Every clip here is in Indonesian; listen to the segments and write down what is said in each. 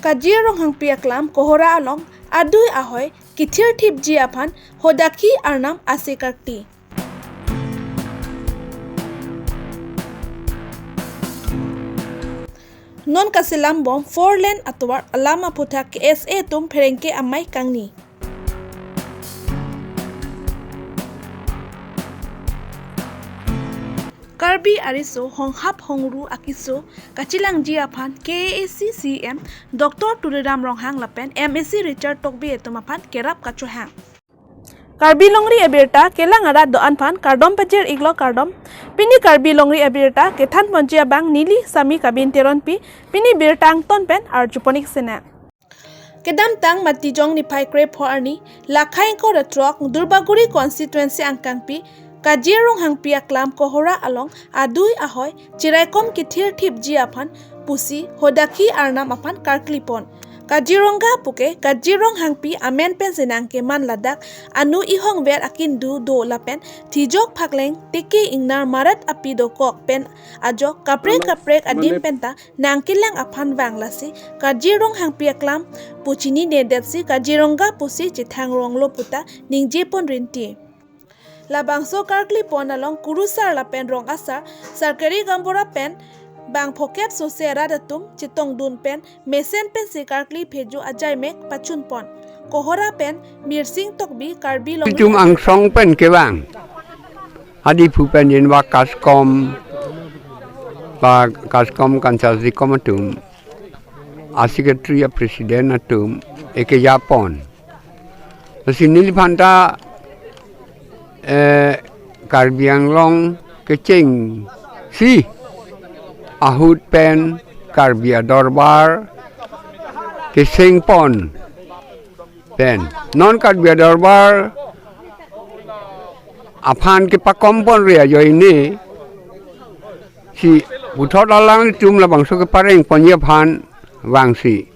Kajirong hang piaklam kohora along adui ahoy kithir thip ji aphan hodaki arnam asekarti. Non kasilam bom 4 lane atwar alama puthak KSA tum pherengke amai kangni. Karbi ariso honghap hongru akiso kachilang ji aphan KAC CM Dr. Turiram Ronghang lapen MSc Richard Tokbi etumaphan kerap kacho hang. Karbi Longri Abirta kelang ada doan pan kardom pajer iglo kardom pini Karbi Longri Abirta kethan ponjia bang nili sami kabin teron pi pini birtang ton pen arjuponik sena. Kedam tang matijong ni pai kre pho arni lakhai ko retrok Durbaguri constituency angkang pi Kajirong hang piaklam kohora along adui ahoy chiraikom kithir thip ji aphan pusi hodaki arnam aphan karklipon. Kajirongga puke Kajirong hang pi amen pen senang ke man ladak anu ihong ver akin du do lapen thijok phakleng tiki ingnar marat apido kok pen ajo kaprek adim penta nangkilang aphan wanglasi Kajirong hang piaklam puchini nedetsi Kajirongga pusi chithang ronglo puta ningjepon rinti. Labangso karkli pon along kurusar lapen rong asar sarkari gambora pen bang poket sosera datum chitong dun pen mesen pen si karkli pheju ajai mek pachun pon kohora pen mirsing tokbi Karbi Longri tum ang song pen ke bang adi phu pen yen wa kaskom kansasi komatum secretary president atum eke Japon sini phanta Karbi Anglong kecing si ahut pen Karbi Adorbar kesing pon pen non Karbi Adorbar aphan ke pakom pon ria jo ini si buthot alang tum la bangso ke pareng pon ye phan wang si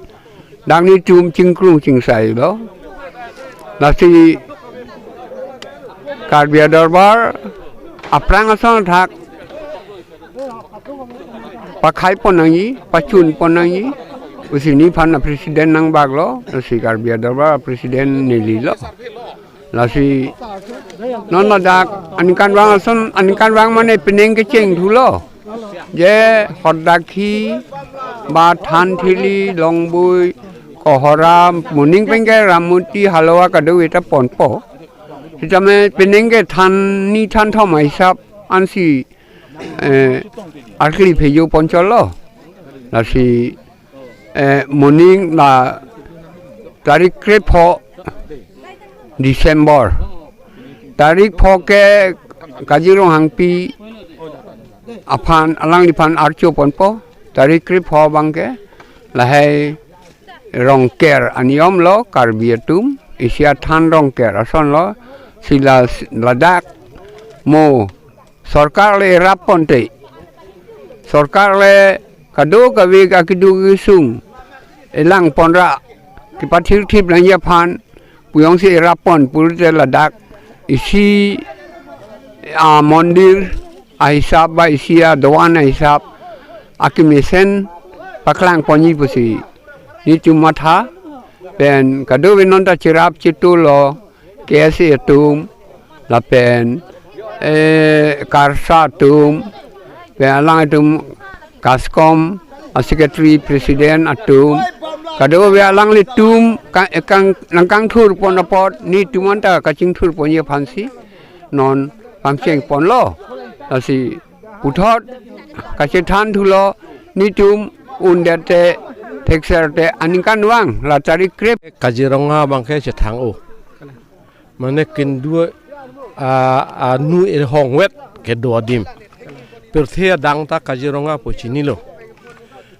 dang ni tum chingkrung chingsai do la si Karbi Adorbar aprang asong thak pakai ponangi pachun ponangi usini phan presiden nang baglo si Karbi Adorbar presiden nililo lasi non ladak anikan wang mane peneng ke cheng thulo je hodaki ba than thili longbui kohora muning pengke ramuti halowa kadu eta ponpo Sitame penengke than ni than thom hisap ansi arkli pheju poncholo lasi morning la tarik kre pho December tarik pho ke Kajirong hangpi aphan alang diphan archo ponpo tarik kre pho bangke lahai rongker aniom lo Karbi atum isia than rongker ason lo sila ladak mo sarkar le raponte sarkar le kado kawi akidu gisung elang ponra kipathir thip lang ya phan puyong si rapon purte ladak isi mondir ahisab ba isia doan ahisab akimesen paklang ponyi pusi ni chumatha pen kado winonta chirap chitulo KSA tum lapen karsa tum pelang tum kaskom secretary president atum kado belang le tum kang langkang thur pon apot ni tumanta kaching thur pon ye phansi non pangcheng pon lo asi puthot kache than thulo ni tum undete texerte anikan wang la tarik krep Kajirongga bangke chethang o mane kin dua nu el hong wet ke do dim perthia dang ta Kajirongga pochini lo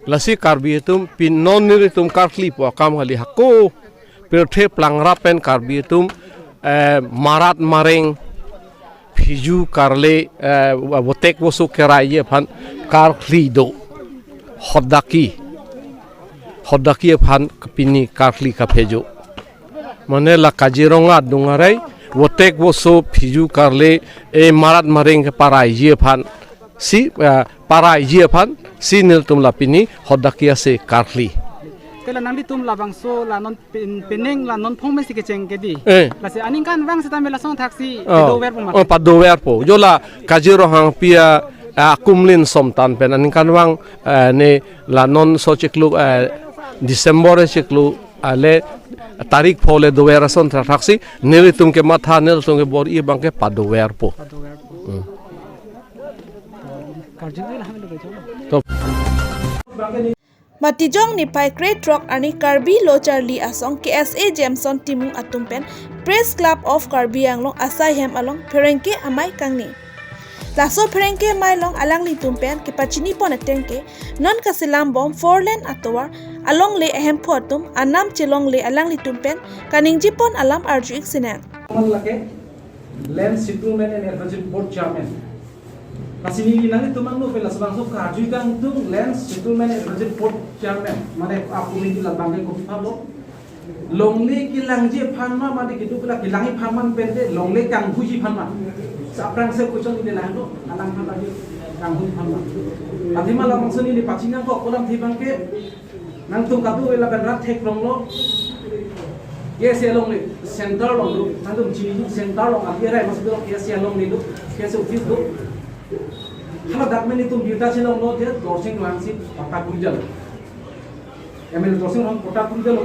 lasi Karbi tum pin non ni tum karkli po kam hali hako perthe plangra pen Karbi tum marat mareng phiju karle wotek wosu kerai phan karkli do hodaki phan pini karkli ka phejo mane la Kajirongga dungarai wotek woso phiju karle marat mareng ke parai je phan si parai je phan si nil tum lapini hodakia se karli kala nang litum labang so la non peneng la non phong mesi ke cheng ke di la se aning kan wang seta mela song taksi do wer poma pa do wer po jola Kajirohang pia kumlin somtan pen aning kan wang ne la non so cheklu December cheklu ale tarik phole do wer son taksi ne litum ke matha ne litum ke bor i bang ke pa do wer po to Matijong ni pai Great Rock ani Karbi Longri asong KSA Jameson timung atumpen Press Club of Karbi Anglong asai hem along Perengke amai kangni. Laso Perengke mai long alang li tumpen ke pachini pon atengke non kasilam bom forlen atowar along le ahem potum anam chelong le alang li tumpen kaning jipon alam arju iksinan. Land Settlement and Emergency Board Chairman. Kasini nang itu mang no pelas langsung karju kang tung Land Settlement and Emergency Board Chairman. Mana aku ini labang ke kopi palo. Longli kilang je phanma mane kitu kila kilangi phanman pende longli kang buji phanma. Saprang se kucong ini lah no alang phan lagi kang buji phanma. Adi malam mangsuni ni pacingan kok kolam thibang ke nang tung katu ela benrat thek long lo. Yes, along the center long look, and the center long up here. I must go. Yes, along the look. Yes, of this look. How that many to be touching on no there, dorsing lands in Patakunjal. I mean, dorsing on Patakunjal,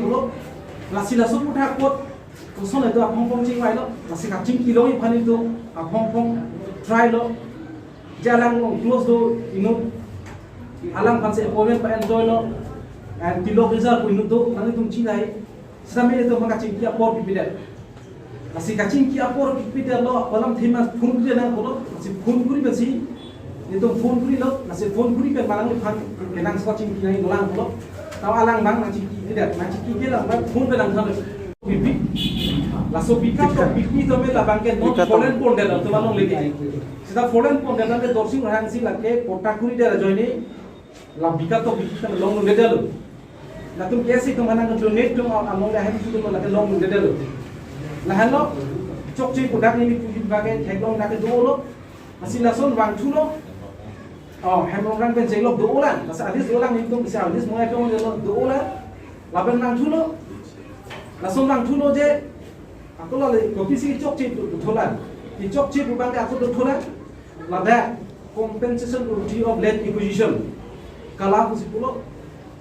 Lasila Supota quote, Kuson at the Hong Kong Ching Rilo, Lasika Ching Kilo, Panito, a Hong Kong Trilo, Jalang close to, you know, Alang Panse, Owen and Doyle, and Kilo Result, we know, Panitum Chilai. Sampai itu mengacing kia por pipida, masih kacing kia por pipida lo, kolam thema phone kuri na kolam, masih phone kuri besi, itu phone kuri lo, masih phone kuri kan malang ni phan, kenang skacing kia ini lolang lo, tahu alang bang nacing kia dia lah, phone kenang kan, pipi, langsung pika to pipi to mela bangke non foreign pon dia lah, tu malang lagi, sudah foreign pon dia lah, dorsing orang sih lagi, kota kuri dia join ni, lah pika to pipi kan long dia lo. Nah tu biasa tu mana tu donate tu among dah hari tu lagi long mungkin dulu. Lah halo, cok cik budak ni puji bagai teklong dah kedua lo, masih langsung bang tu lo. Oh, hemong orang pen jeglok dua orang, masa adis dua orang itu bisa adis mulai tu lo dua orang. Lapan bang tu lo, langsung bang tu lo je. Aku lo kopi si cok cik tu tholan, di cok cik bukan aku tu tholan. Lada compensation duty of land acquisition. Kalau aku si pulo.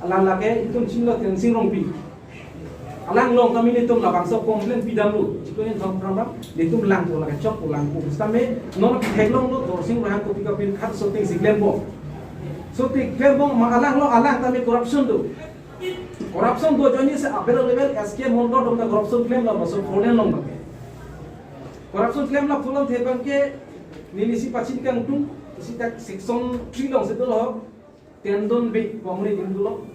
Alang lagi itu cina tensing rompi. Alang long kami ni tu labang so komplain pidam lu. Jika yang thong pram itu melang tu lagi cok ulang ku. Stame non heglong lu dorsing orang kopi kopi kat soting si glembo. Soting glembo alang lo alang kami corruption tu. Corruption tu jadi se upper level SK montor dom corruption claim lah masuk foreign long bagi. Corruption claim lah fulan tepan ke nilisi pacin kang tu si tak section 3 long setu lo. Tendon bit pamuri dulu,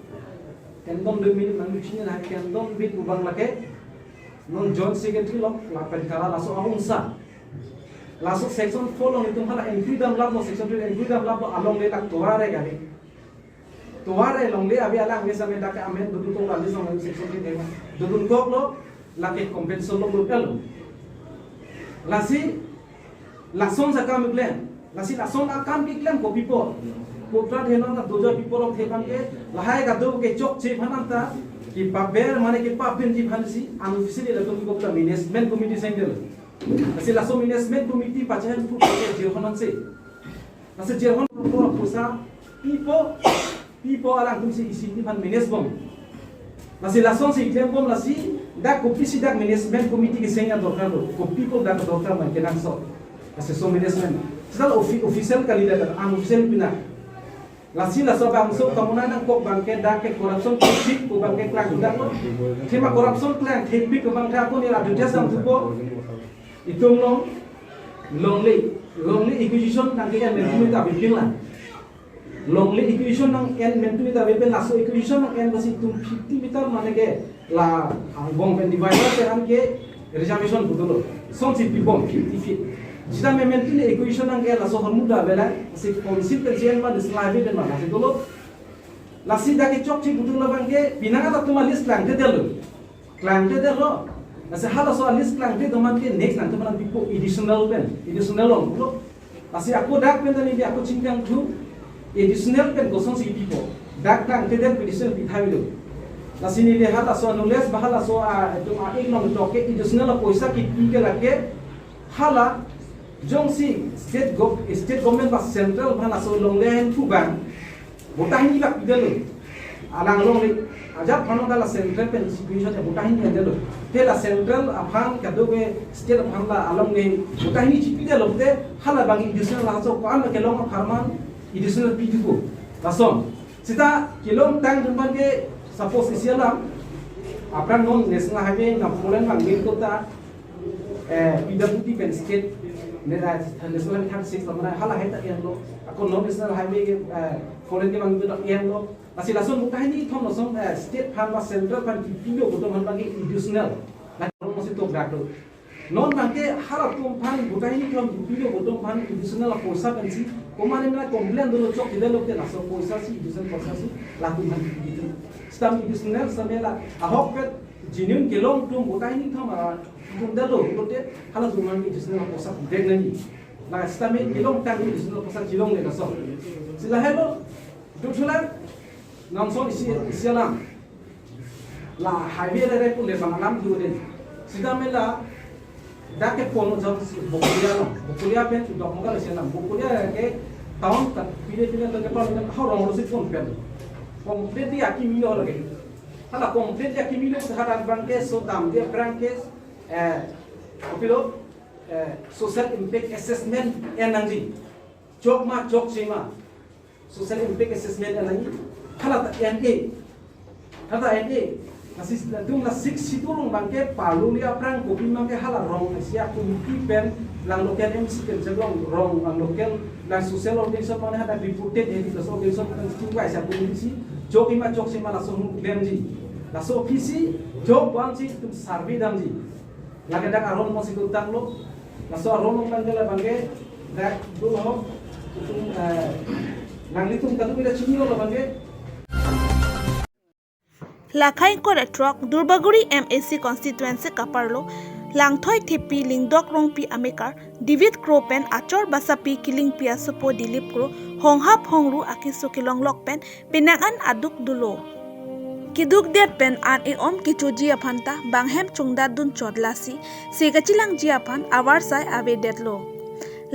tendon 2 minit manusia nak tendon bit ubang lagi, non John secretary lo, lapan kala langsung ahunsa, langsung section 4 long itu malah entry dalam lab lo section 3 entry dalam lab lo along le tak tuare kali, tuare long le abi alang biasa mendak amen duduk tu lagi sama section 3 deh, duduk kok lo, lagi kompensasi lo berkalo, lasi, langsung sakam iklan, lasi langsung akam iklan kopi po. Putra thena na doja piporok thekan ke lahai ka do ke chok che phananta ki paber mane ki papin ji phansi unofficially la to ko management committee sengel asi laso management committee pachahan pu ke jerhonan se ase jerhon pro pusa pipo alang tumsi isi ni phan management nasi lason si klembom nasi da kopi si da management committee ke senga dorkar lo kopi ko da dorkar man kenang so ase so management sedal official kali da unofficial pina Lasi laso bangso kamunan ang kok bangke dake corruption politik ko bangke klak udang lo. Tema corruption klak tepi ko bangke ako ni radu jasam tupo. Itong longli acquisition nang kian mentu ta bipin lah. Longli acquisition nang en mentu ta bipin laso acquisition nang en basi 250 meter mane ke la bong pen divider teran ke reservation butulo. Son si pibom 50 feet. Jika memang tu ni acquisition ang kaya laso hormuda bela, si konsil pensiun mana dislaive dan mana si dulu, lasi dah kecok cik butuh labang ke, pinang ada tu malis klang te dulu, lasi hal laso alis klang te teman ke next nanti mana pipo additional long, dulu, lasi aku dak pen tadi aku cincang tu, additional pen kosong si pipo, dak klang te dan additional pithawi dulu, la sini le hala so nules bahala so itu ik nom toke additional poisa ki ke lage hala jongsi state government ba central bhala so longlen thu bang botahini la pidelo alang long le ajab phano dala central pen situation te botahini endelo te la central afan kadoge state afan la along le botahini chipidelo te hala bangi additional la so ko an ke long farman additional pidigo lasom sita kilom tang dumban ke suppose isialam apran non national highway na polen bang ko ta PWD pen state ne da national highway 36 lamana hala heta yendo ako non national highway ke polen ke bang to yendo asi lason botahini thom lason state fan ba central fan pido ko to man bang additional la non si to grato non bangke hala tum fan botahini thom pido ko to fan additional la poisa pensi komane na complain dolo chok idelo ke na so poisa si additional poisa si la tum han pido stam additional samela ahok pet jinun kelong tum botahini thom tum delo kote hala tum man additional poisa dek nani la stam kelong tang additional poisa jilong le na so sila hello tutulan namson isialam la highway le ko le bangalam diode sidamela dake pono jam bokulia pen dokonga le sialam bokulia ke town ta pile le pa ha rong ro sit kon pen complete ya kimilo lage hala complete ya kimilo hara banke so dam de branke opilo social impact assessment enangi chok chima social impact assessment enangi hala ta NA nasis tum la 6 situlung bangke palulia prang kopi mangke hala rong sia committee pen lang local MC ken jelong rong lang local la social organisation mana ada reported ini la organisation kan tuwa sia committee joki ma jok sima la so lemji la so ofisi jok wansi tum survey damji la kada aron mo situ tang lo la so aron mo bangke bangke dak do ho tum lang litum kadu bila chini lo bangke Lakhai করে ট্রক দুর্বাগুড়ি MAC constituency কাপারলো langthoi thepi lingdok rongpi amekar divid kropen achor basapi kiling pia sopo dilip kro honghap hongru akiso kilong lokpen pinangan aduk dulo kiduk det pen an e om kichoji aphanta banghem chungda dun chodlasi segachilang ji aphan awar sai ave detlo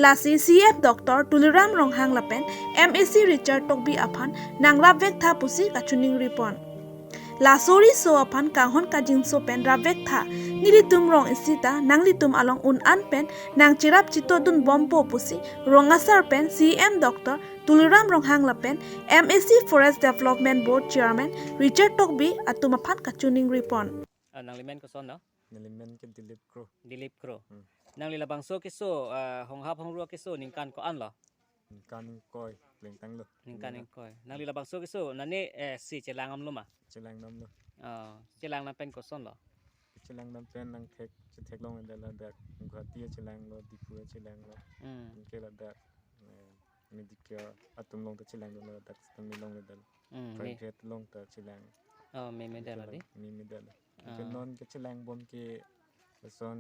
lasi CF Dr. Tuliram Ronghang lapen MAC Richard Tokbi aphan nangrap vek tha pusi kachuning ripon lasori so aphan kahon kajing so pen ravek tha nilitum rong isita nanglitum along un an pen nang chirap chito dun bompo pusi rongasar pen CM Dr. Tuliram Ronghang lapen MAC Forest Development Board Chairman Richard Tokbi atum aphan kachuning ripon nanglimen ko son no nalimen ke dilip kro nang lilabang so kiso honghap hongru kiso ningkan ko an lo kan koi leng tang lo ningkan koi nang lilabang so kiso nane si chelangam lo ma chelang nam lo chelang na pen ko son lo chelang nam pen nang thek long da la da ghati chelang lo dipu chelang lo ke la da medicare atum long ta chelang lo da stam long da private long ta chelang me medal di me medal ke non ke chelang bom ke son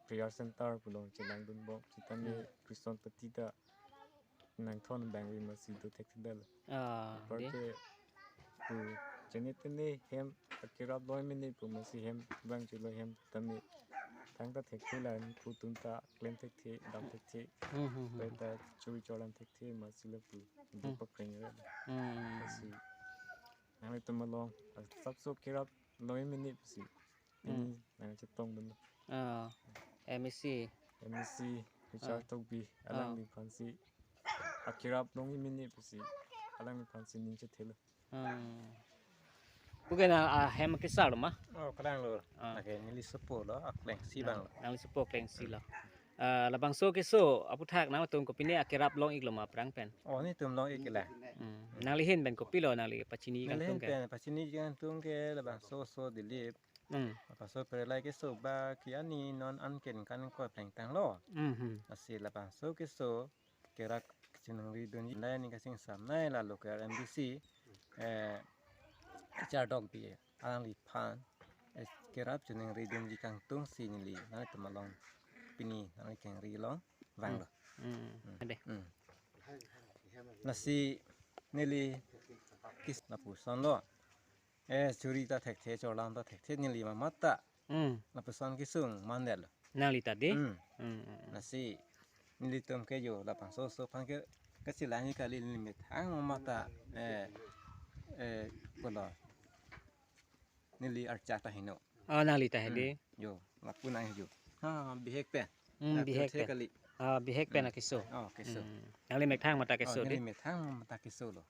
prayer center pulong chelang dun bom sitame kristen patita nang thon bang wi masi do tek dal porque tu jenitene hem akira boy mini pu masi hem bang chulo hem tami tang ta tek thila pu tum ta klem tek the dam tek the ta chui cholam tek the masi le pu du pa kreng ra masi ame tum long sab so kira loy mini psi ini nang chetong dun MAC Richard Tokbi alang ni fancy akira long mini psi alang ni fancy ning che thelo bukan hem kisar ma kadang lo okay nili sepo lo akleng si bang lo nang sepo kleng si lo labang so kiso apu thak na tum ko pine akirap long iglo ma prang pen oh ni tum long ikela nang lihin ben ko pilo nang li pachini kan tum ke pachini kan tum ke labang so dilip paso perelai ke so ba kiani non anken kan ko pleng tang lo asi labang so ke so kerak chinang ri don lai ni kasing sam nai la local MBC char dog bi alang li pan kerap chinang ri don ji kang tung si ni li na to malong pini na keng ri long wang lo ade nasi nili kis na pu son lo Curi ta tek the cholam ta tek the ni lima mata na pesan kisung mandel nang li tadi nasi ni tom ke yo la pang so pan ke kasilang ka li limit hang mata kola ni li archa ta hino nang li tadi yo la punai yo bihek pe bihek pe kali bihek pe na kiso kiso nang li mek thang mata kiso ni di limit hang mata kiso lo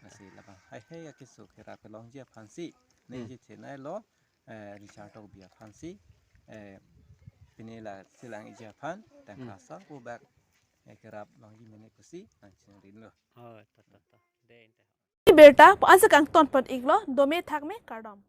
nasi la pang hai ya kiso kera pe long jia phansi ni ji the nai lo Richard tok bia phansi pinila silang ija phan dan kasa ubak kerap long ji mene kusi nang ching rin lo ta de Abirta po asa kang ton pat iglo dome thak me kardom